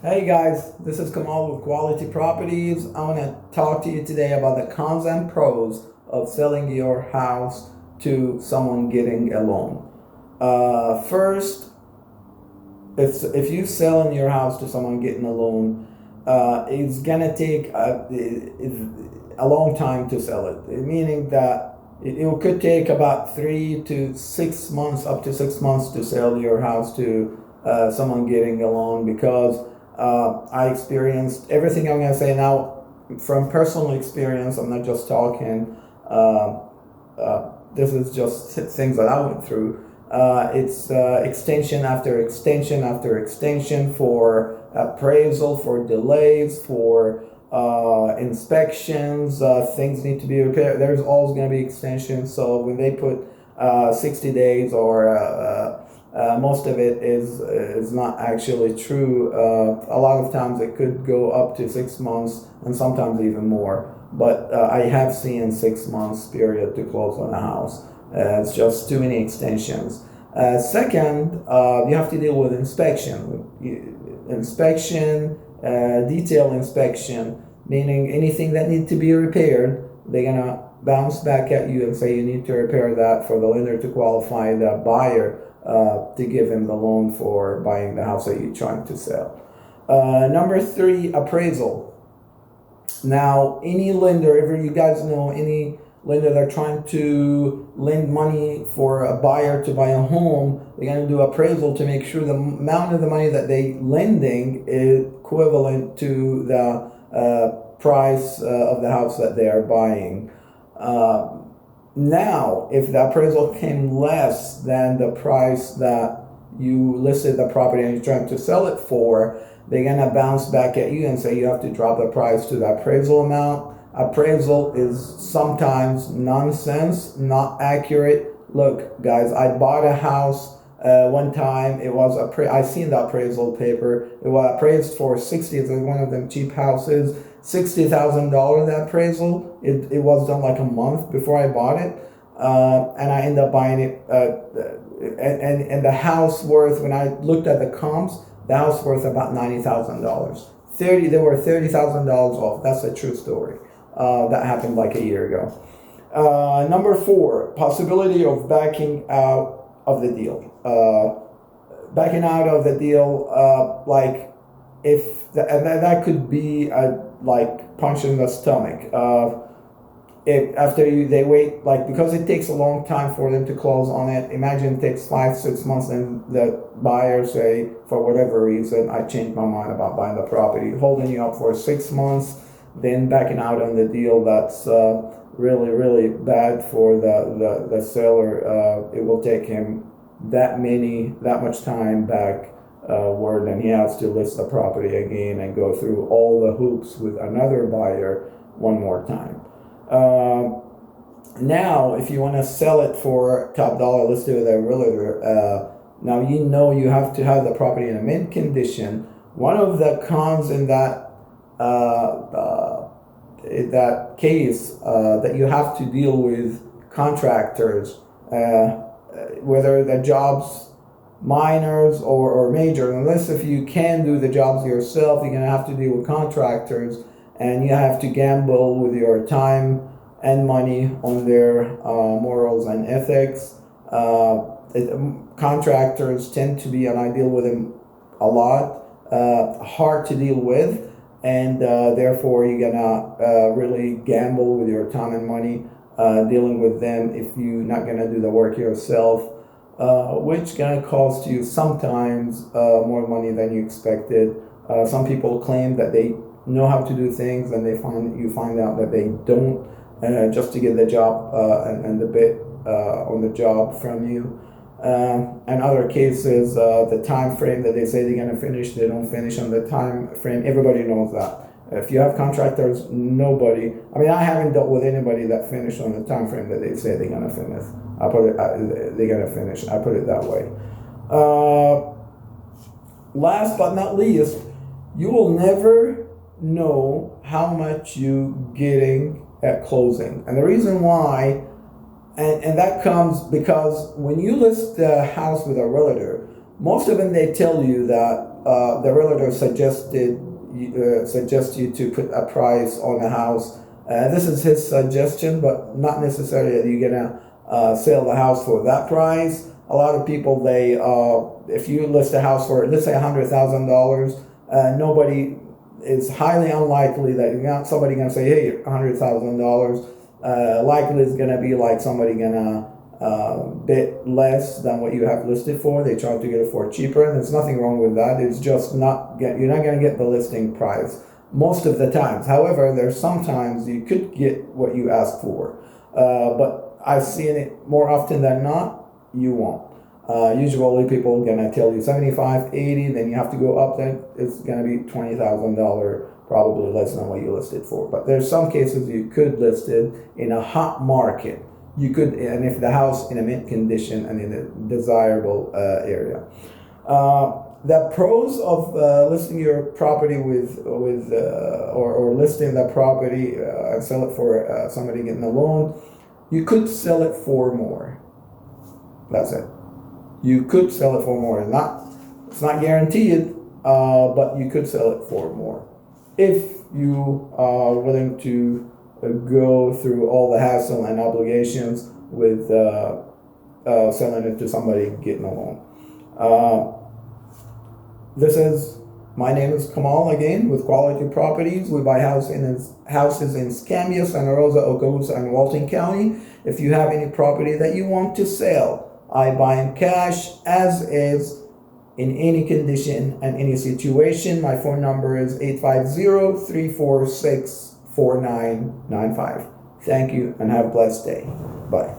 Hey guys, this is Kamal with Quality Properties. I want to talk to you today about the cons and pros of selling your house to someone getting a loan. First, if you selling your house to someone getting a loan, it's gonna take a long time to sell it. Meaning that it could take about 3 to 6 months, up to 6 months, to sell your house to someone getting a loan because I experienced everything I'm gonna say now from personal experience. I'm not just talking. This is just things that I went through. It's extension after extension after extension for appraisal, for delays, for inspections. Things need to be repaired. There's always going to be extensions. So when they put 60 days or most of it is not actually true. A lot of times it could go up to 6 months and sometimes even more. But I have seen 6 months period to close on a house. It's just too many extensions. Second, you have to deal with inspection. Detail inspection, meaning anything that needs to be repaired, they're gonna bounce back at you and say you need to repair that for the lender to qualify the buyer to give him the loan for buying the house that you're trying to sell. Number three, appraisal. Now, any lender, if you guys know any lender that are trying to lend money for a buyer to buy a home, they're going to do appraisal to make sure the amount of the money that they lending is equivalent to the price of the house that they are buying. Now, if the appraisal came less than the price that you listed the property and you're trying to sell it for, they're gonna bounce back at you and say you have to drop the price to the appraisal amount. Appraisal is sometimes nonsense, not accurate. Look, guys, I bought a house one time. It was I seen the appraisal paper. It was appraised for 60. It's one of them cheap houses. $60,000 the appraisal. It was done like a month before I bought it, and I ended up buying it. And the house worth, when I looked at the comps, the house worth about $90,000. They were $30,000 off. That's a true story. That happened like a year ago. Number four, possibility of backing out of the deal. Backing out of the deal, like if and that could be like punch in the stomach. If after they wait, like, because it takes a long time for them to close on it. Imagine it takes 5 6 months and the buyer say for whatever reason I changed my mind about buying the property, holding you up for 6 months, then backing out on the deal. That's really bad for the seller. It will take him that much time back where then he has to list the property again and go through all the hoops with another buyer one more time. Now, if you want to sell it for top dollar, let's do it with a realtor. Now you have to have the property in a mint condition. One of the cons in that case that you have to deal with contractors, whether the jobs minors or major. Unless if you can do the jobs yourself, you're gonna have to deal with contractors, and you have to gamble with your time and money on their morals and ethics. Contractors tend to be, and I deal with them a lot, hard to deal with, and therefore you're gonna really gamble with your time and money dealing with them if you're not gonna do the work yourself, which gonna cost you sometimes more money than you expected. Some people claim that they know how to do things, and you find out that they don't, just to get the job and the bit on the job from you. And other cases, the time frame that they say they're gonna finish, they don't finish on the time frame. Everybody knows that. If you have contractors, I haven't dealt with anybody that finished on the time frame that they say they're gonna finish. They're gonna finish. I put it that way. Last but not least, you will never know how much you getting at closing. And the reason why, and that comes because when you list the house with a realtor, most of them, they tell you that the realtor suggests you to put a price on the house. This is his suggestion, but not necessarily that you're gonna sell the house for that price. A lot of people, they if you list a house for, let's say, $100,000, nobody, is highly unlikely that you're not somebody gonna say, hey, $100,000. Likely is gonna be like somebody gonna bit less than what you have listed for. They try to get it for cheaper, and there's nothing wrong with that. It's just you're not gonna get the listing price most of the times. However, there's sometimes you could get what you ask for, but I've seen it more often than not, you won't. Usually people are gonna tell you 75, 80, then you have to go up, then it's gonna be $20,000, probably less than what you listed for. But there's some cases you could list it in a hot market. You could, and if the house in a mint condition and in a desirable area. The pros of listing your property or listing the property and sell it for somebody getting a loan, you could sell it for more. That's it. You could sell it for more. It's not guaranteed, but you could sell it for more if you are willing to go through all the hassle and obligations with selling it to somebody getting a loan. My name is Kamal again with Quality Properties. We buy houses in Escambia, Santa Rosa, Okaloosa, and Walton County. If you have any property that you want to sell, I buy in cash as is, in any condition and any situation. My phone number is 850-346-4995. Thank you and have a blessed day. Bye.